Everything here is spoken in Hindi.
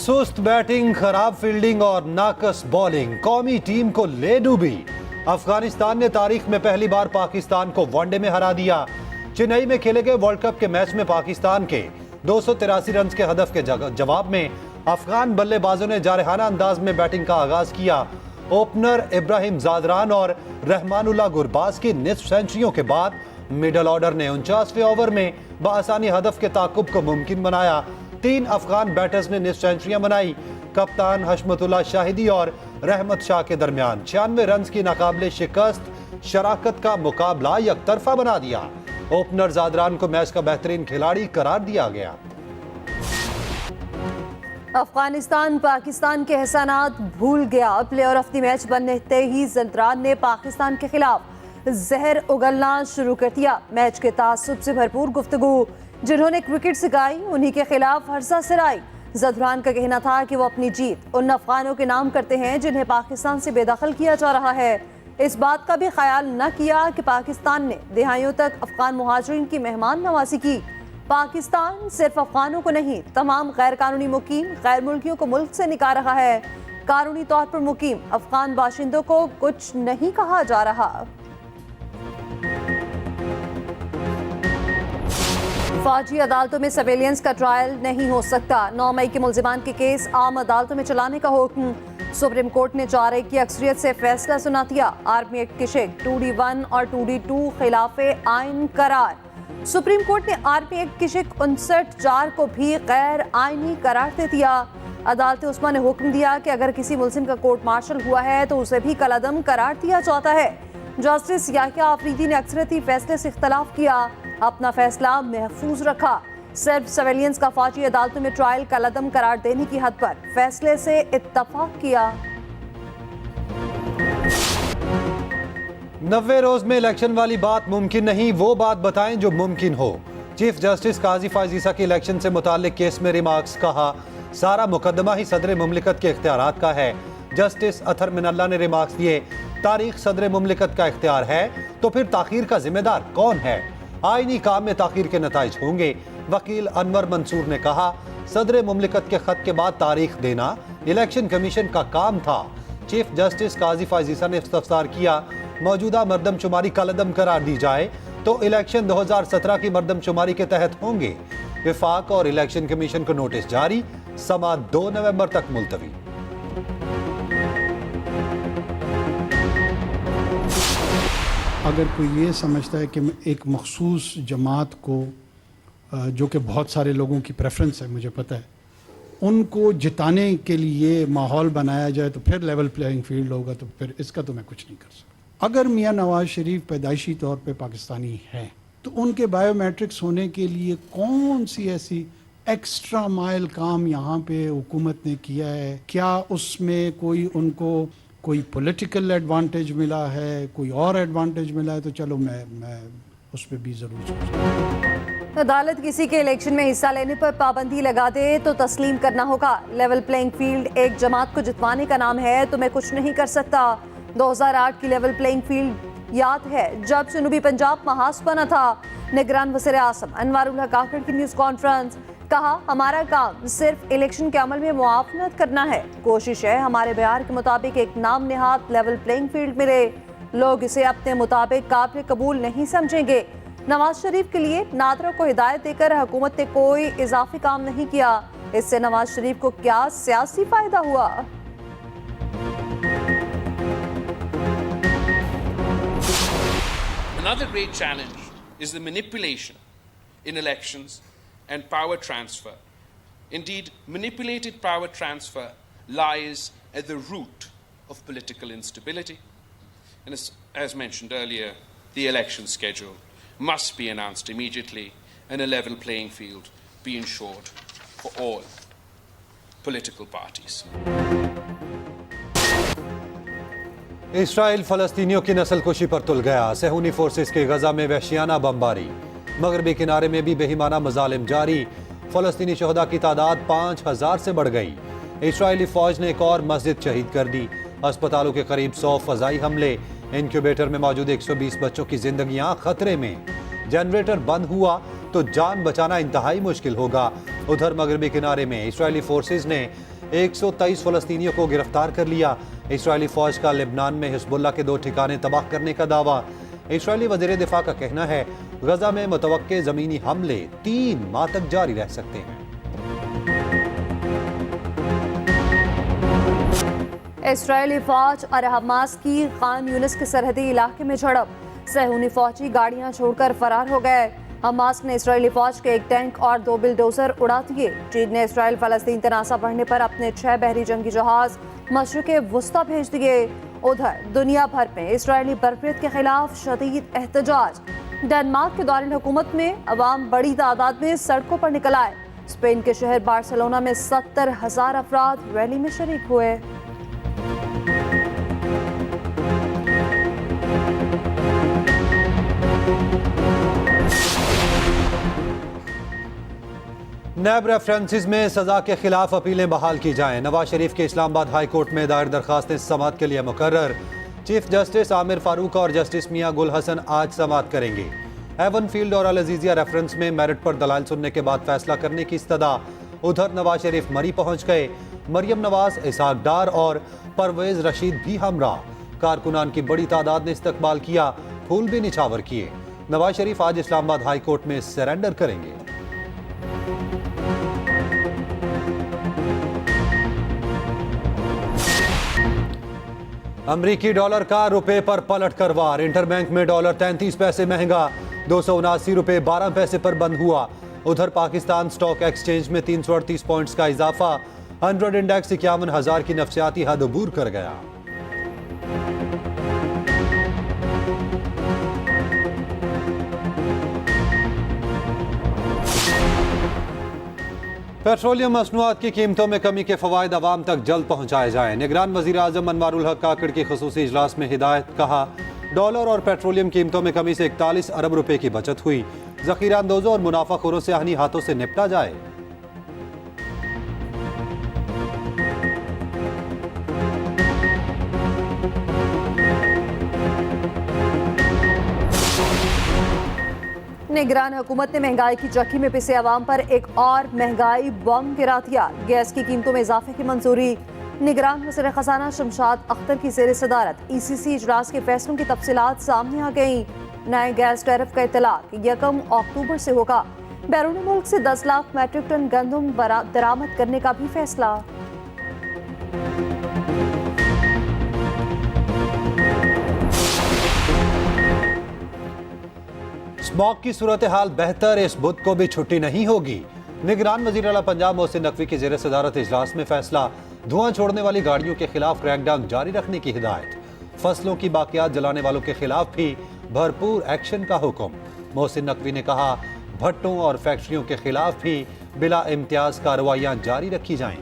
सुस्त बैटिंग, खराब फील्डिंग और नाकस बॉलिंग कौमी टीम को ले डूबी। अफगानिस्तान ने तारीख में पहली बार पाकिस्तान को वनडे में हरा दिया। चेन्नई में खेले गए वर्ल्ड कप के मैच में पाकिस्तान के 283 रन के हदफ के जवाब में अफगान बल्लेबाजों ने जारहाना अंदाज में बैटिंग का आगाज किया। ओपनर इब्राहिम जादरान और रहमानुल्लाह गुरबाज की निस्फ सेंचुरियों के बाद मिडल ऑर्डर ने 49वें ओवर में बआसानी हदफ के ताकुब को मुमकिन बनाया। 3 अफगान बैटर्स ने निस्फ सेंचुरियां बनाई। कप्तान हशमतुल्लाह शाहिदी और रहमत शाह के दरमियान 96 रन की नाकाबिले शिकस्त शराकत का मुकाबला यकतरफा बना दिया। ओपनर जादरान को मैच का बेहतरीन खिलाड़ी करार दिया गया। अफगानिस्तान पाकिस्तान के एहसानात भूल गया। प्लेयर ऑफ द मैच बनते ही जंतरान ने पाकिस्तान के खिलाफ जहर उगलना शुरू कर दिया। मैच के तासुब से भरपूर गुफ्तगू जिन्होंने क्रिकेट सिखाई उन्हीं के खिलाफ हर्षा सिराई। जदरान का कहना था कि वो अपनी जीत उन अफगानों के नाम करते हैं जिन्हें पाकिस्तान से बेदखल किया जा रहा है। इस बात का भी ख्याल न किया कि पाकिस्तान ने दिहाइयों तक अफगान मुहाजिरीन की मेहमान नवाजी की। पाकिस्तान सिर्फ अफगानों को नहीं, तमाम गैर कानूनी मुकीम गैर मुल्कियों को मुल्क से निकाल रहा है। कानूनी तौर पर मुकीम अफगान बाशिंदों को कुछ नहीं कहा जा रहा। फौजी अदालतों में सर्वेलियंस का ट्रायल नहीं हो सकता। 9 मई के मुल्जिमान के केस आम अदालतों में चलाने का हुक्म। सुप्रीम कोर्ट ने 4 की अक्सरियत से फैसला सुना दिया। आर्मी एक्ट के शेख 2D1 और 2D2 खिलाफे आइन करार। सुप्रीम कोर्ट ने आर्मी एक्ट की शेख 59(4) को भी गैर आइनी करार दे दिया। अदालत उस्मा ने हुक्म दिया कि अगर किसी मुल्जिम का कोर्ट मार्शल हुआ है तो उसे भी कलअदम करार दिया जाता है। जस्टिस याहिया आफरीदी ने अक्सरियती फैसले से इख्तलाफ किया, अपना फैसला महफूज रखा। सिर्फ सर्वेलियंस का फौजी अदालतों में ट्रायल कलअदम करार देने की हद पर फैसले से इत्तफाक किया। 90 रोज में इलेक्शन वाली बात मुमकिन नहीं, वो बात बताएं जो मुमकिन हो। चीफ जस्टिस काजी फायजीसा के इलेक्शन से मुताल्लिक केस में रिमार्क्स कहा, सारा मुकदमा ही सदर मुमलिकत के इख्तियारात का है। जस्टिस अथर मिनल्ला ने रिमार्क्स दिए, तारीख सदर मुमलिकत का इख्तियार है तो फिर ताखीर का जिम्मेदार कौन है? आईनी काम में ताखीर के नताइज होंगे। वकील अनवर मंसूर ने कहा, सदर मुमलिकत के खत के बाद तारीख देना इलेक्शन कमीशन का काम था। चीफ जस्टिस काजी फायजीसा ने इस्तफसार किया, मौजूदा मरदमशुमारी कलअदम करार दी जाए तो इलेक्शन 2017 की मरदमशुमारी के तहत होंगे। विफाक और इलेक्शन कमीशन को नोटिस जारी, समा 2 नवंबर तक मुलतवी। अगर कोई ये समझता है कि एक मखसूस जमात को जो कि बहुत सारे लोगों की प्रेफरेंस है, मुझे पता है, उनको जिताने के लिए माहौल बनाया जाए तो फिर लेवल प्लेइंग फील्ड होगा, तो फिर इसका तो मैं कुछ नहीं कर सकता। अगर मियाँ नवाज शरीफ पैदाइशी तौर पे पाकिस्तानी हैं तो उनके बायोमेट्रिक्स होने के लिए कौन सी ऐसी एक्स्ट्रा माइल काम यहाँ पे हुकूमत ने किया है? क्या उसमें कोई उनको कोई पॉलिटिकल एडवांटेज मिला है, कोई और एडवांटेज मिला है? तो चलो मैं उस पर भी ज़रूर सोचूंगा। अदालत किसी के इलेक्शन में हिस्सा लेने पर पाबंदी लगा दे तो तस्लीम करना होगा। लेवल प्लेइंग फील्ड एक जमात को जितवाने का नाम है तो मैं कुछ नहीं कर सकता। 2008 की लेवल प्लेइंग फील्ड याद है जब जनूबी पंजाब महाज बना था। निगरान वज़ीर आज़म अनवारुल हक काकड़ की न्यूज़ कॉन्फ्रेंस, कहा हमारा काम सिर्फ इलेक्शन के अमल में मुआवनत करना है। कोशिश है हमारे बयान के मुताबिक एक नाम निहाद लेवल प्लेइंग फील्ड मिले। लोग इसे अपने मुताबिक काबिल कबूल नहीं समझेंगे। नवाज शरीफ के लिए नादरा को हिदायत देकर हुकूमत ने कोई इजाफी काम नहीं किया। इससे नवाज शरीफ को क्या सियासी फायदा हुआ? Another great challenge is the manipulation in elections and power transfer. Indeed, manipulated power transfer lies at the root of political instability. And as mentioned earlier, the election schedule must be announced immediately and a level playing field be ensured for all political parties. Israel फलस्तीनियों की नस्लकुशी पर तुल गया। सहूनी फोर्सेस के गजा में वहशियाना बमबारी। मगरबी किनारे में भी बेईमाना मजालिम जारी। फलस्तीनी शहदा की तादाद 5000 से बढ़ गई। इसराइली फौज ने एक और मस्जिद शहीद कर दी। अस्पतालों के करीब 100 फजाई हमले। इंक्यूबेटर में मौजूद 120 बच्चों की जिंदगियां खतरे में। जनरेटर बंद हुआ तो जान बचाना इंतहाई मुश्किल होगा। उधर मगरबी किनारे में इसराइली फोर्सेस ने 123 फलस्तीनियों को गिरफ्तार कर लिया। इस्राएली फौज का लेबनान में हिजबुल्लाह के 2 ठिकाने तबाह करने का दावा। इस्राएली वज़ीर दिफा का कहना है गजा में मुतवक्के ज़मीनी हमले 3 माह तक जारी रह सकते हैं। इस्राएली फौज और हमास की खान यूनिस के सरहदी इलाके में झड़प, सहूनी फौजी गाड़ियां छोड़कर फरार हो गए। हमास ने इस्राएली फौज के 1 टैंक और 2 बुलडोजर उड़ा दिए। चीन ने इसराइल फलस्तीन तनाज़ा बढ़ने पर अपने 6 बहरी जंगी जहाज मशरिक़ वुस्ता भेज दिए। उधर दुनिया भर में इस्राएली बर्फरीत के खिलाफ शदीद एहतजाज। डेनमार्क के दौरान हुकूमत में अवाम बड़ी तादाद में सड़कों पर निकल आए। स्पेन के शहर बार्सिलोना में 70,000 अफराद रैली में शरीक हुए। नैब रेफरेंसेस में सजा के खिलाफ अपीलें बहाल की जाएं। नवाज शरीफ के इस्लामाबाद हाई कोर्ट में दायर दरखास्तें समाअत के लिए मुकर्रर। चीफ जस्टिस आमिर फारूक और जस्टिस मियां गुल हसन आज समाअत करेंगे। एवन फील्ड और अल अजीजिया रेफरेंस में मेरिट पर दलाल सुनने के बाद फैसला करने की इस्तदा। उधर नवाज शरीफ मरी पहुंच गए। मरियम नवाज, इसहाक डार और परवेज रशीद भी हमरा। कारकुनान की बड़ी तादाद ने इस्तकबाल किया, फूल भी निछावर किए। नवाज शरीफ आज इस्लामाबाद हाई कोर्ट में सरेंडर करेंगे। अमरीकी डॉलर का रुपए पर पलट कर वार। इंटरबैंक में डॉलर 33 पैसे महंगा 279 रुपए 12 पैसे पर बंद हुआ। उधर पाकिस्तान स्टॉक एक्सचेंज में 338 पॉइंट्स का इजाफा। 100 इंडेक्स 51,000 की नफसियाती हद अबूर कर गया। पेट्रोलियम मसनूआत की कीमतों में कमी के फवायद आवाम तक जल्द पहुँचाए जाएँ। निगरान वज़ीर आज़म अनवारुल हक काकड़ की ख़ुसूसी इजलास में हिदायत। कहा डॉलर और पेट्रोलियम कीमतों में कमी से 41 अरब रुपए की बचत हुई। ज़ख़ीरा अंदोज़ों और मुनाफाखोरों से आहनी हाथों से निपटा जाए। निगरान हुकूमत ने महंगाई की चक्की में पिसे अवाम पर एक और महंगाई बम गिरा दिया। गैस की कीमतों में इजाफे की मंजूरी। निगरान वज़ीर ख़ज़ाना शमशाद अख्तर की ज़ेर सदारत ECC इजलास के फैसलों की तफसीलात सामने आ गई। नए गैस टैरिफ का इतलाक 1 अक्टूबर से होगा। बैरून मुल्क से 10 लाख मैट्रिक टन गंदम दरामद करने का भी फैसला। स्मॉग की सूरत हाल बेहतर, इस बुध को भी छुट्टी नहीं होगी। निगरान वज़ीर आला पंजाब मोहसिन नकवी की ज़ेर सदारत इजलास में फैसला। धुआं छोड़ने वाली गाड़ियों के खिलाफ क्रैकडाउन जारी रखने की हिदायत। फसलों की बाकियात जलाने वालों के खिलाफ भी भरपूर एक्शन का हुक्म। मोहसिन नकवी ने कहा भट्टों और फैक्ट्रियों के खिलाफ भी बिला इम्तियाज कार्रवाइयां जारी रखी जाएं।